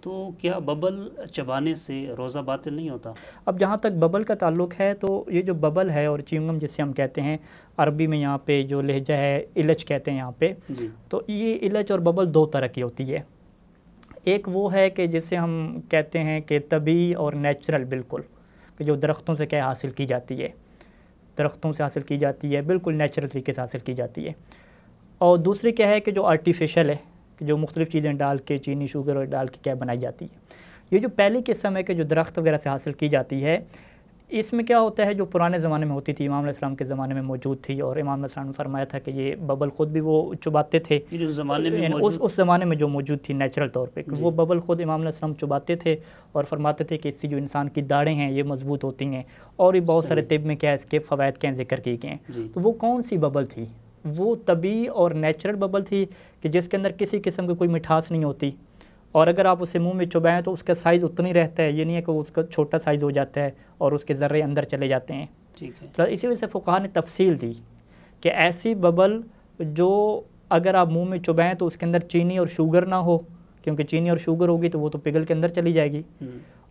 तो क्या बबल चबाने से रोज़ा बातिल नहीं होता? अब जहाँ तक बबल का ताल्लुक़ है तो ये जो बबल है और च्युइंगम जिसे हम कहते हैं, अरबी में यहाँ पे जो लहजा है इलच कहते हैं यहाँ पे जी। तो ये इलच और बबल दो तरह की होती है। एक वो है कि जिसे हम कहते हैं कि तबी और नेचुरल, बिल्कुल कि जो दरख्तों से क्या हासिल की जाती है, दरख्तों से हासिल की जाती है, बिल्कुल नेचुरल तरीके से हासिल की जाती है। और दूसरी क्या है कि जो आर्टिफिशियल है, कि जो मुख्तलिफ़ चीज़ें डाल के, चीनी शुगर और डाल के क्या बनाई जाती है। ये जो पहली किस्म है कि जो दरख्त वगैरह से हासिल की जाती है, इसमें क्या होता है जो पुराने ज़माने में होती थी, इमाम अलैहिस्सलाम के ज़माने में मौजूद थी और इमाम अलैहिस्सलाम ने फरमाया था कि ये बबल ख़ुद भी वो चुबाते थे। उस ज़माने में उस ज़माने में जो मौजूद थी नेचुरल तौर पे, वो बबल ख़ुद इमाम अलैहिस्सलाम चुबाते थे और फरमाते थे कि इससे जो इंसान की दाढ़ें हैं ये मजबूत होती हैं और ये बहुत सारे तिब में क्या इसके फ़वाइद क्या ज़िक्र किए गए हैं। तो वो कौन सी बबल थी? वो तबी और नेचुरल बबल थी कि जिसके अंदर किसी किस्म की कोई मिठास नहीं होती और अगर आप उसे मुंह में चुबाएं तो उसका साइज़ उतना ही रहता है, ये नहीं है कि उसका छोटा साइज़ हो जाता है और उसके ज़र्रे अंदर चले जाते हैं। ठीक है। तो इसी वजह से फ़ुक़हा ने तफसील दी कि ऐसी बबल जो अगर आप मुंह में चुबाएं तो उसके अंदर चीनी और शुगर ना हो, क्योंकि चीनी और शुगर होगी तो वो तो पिघल के अंदर चली जाएगी,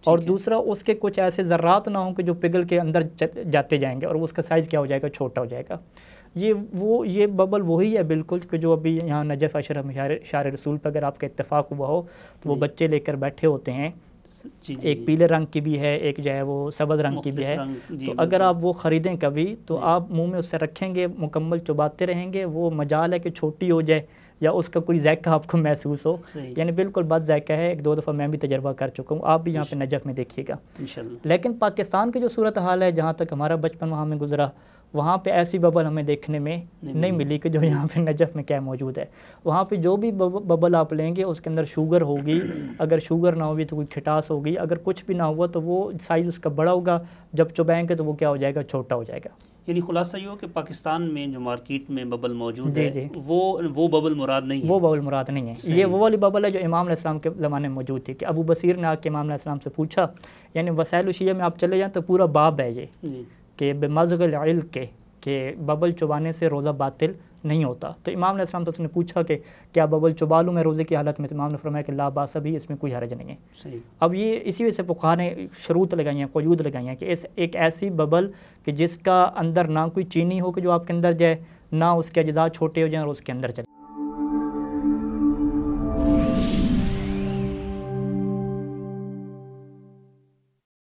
और दूसरा उसके कुछ ऐसे ज़र्रात ना हों कि जो पिघल के अंदर जाते जाएंगे और उसका साइज़ क्या हो जाएगा, छोटा हो जाएगा। ये बबल वही है बिल्कुल कि जो अभी यहाँ नजफ़ अशरफ शार रसूल पर अगर आपका इत्तेफाक हुआ हो तो वो बच्चे लेकर बैठे होते हैं। एक पीले रंग की भी है, एक जो है वो सब्ज़ रंग की भी है। तो अगर आप वो ख़रीदें कभी तो आप मुंह में उससे रखेंगे, मुकम्मल चुबाते रहेंगे, वो मजाल है कि छोटी हो जाए या उसका कोई ज़ायका आपको महसूस हो, यानी बिल्कुल बद ज़ायका है। एक दो दफ़ा मैं भी तजर्बा कर चुका हूँ, आप भी यहाँ पे नजफ़ में देखिएगा इंशाअल्लाह। लेकिन पाकिस्तान की जो सूरत हाल है, जहाँ तक हमारा बचपन वहाँ में गुजरा, वहाँ पे ऐसी बबल हमें देखने में नहीं मिली कि जो यहाँ पे नजफ़ में क्या मौजूद है। वहाँ पे जो भी बबल आप लेंगे उसके अंदर शुगर होगी, अगर शुगर ना होगी तो कोई खटास होगी, अगर कुछ भी ना हुआ तो वो साइज़ उसका बड़ा होगा, जब चुबाएंगे तो वो क्या हो जाएगा, छोटा हो जाएगा। यानी खुलासा ये हो कि पाकिस्तान में जो मार्केट में बबल मौजूद है वो बबल मुराद नहीं है। वो बबल मुराद नहीं है। ये वो वाली बबल है जो इमाम अलैहिस्सलाम के ज़माने में मौजूद थी कि अबू बसीर ने आके इमाम अलैहिस्सलाम से पूछा, यानी वसाइल शिया में आप चले जाएँ तो पूरा बाब है ये कि बेमज़ग़िल इल्म के बबल चुबाने से रोज़ा बातिल नहीं होता। तो इमाम अलैहिस्सलाम तो उसने पूछा कि क्या बबल चुबा लूँ मैं रोज़े की हालत में? तो इमाम ने फरमाया कि ला बास भी, इसमें कोई हरज नहीं है। सही। अब ये इसी वजह से फ़ुक़हा ने शरूत लगाई हैं, क़यूद लगाई हैं कि एक ऐसी बबल कि जिसका अंदर ना कोई चीनी हो कि जो आपके अंदर जाए, ना उसके अज्जा छोटे हो जाएँ और उसके अंदर चले।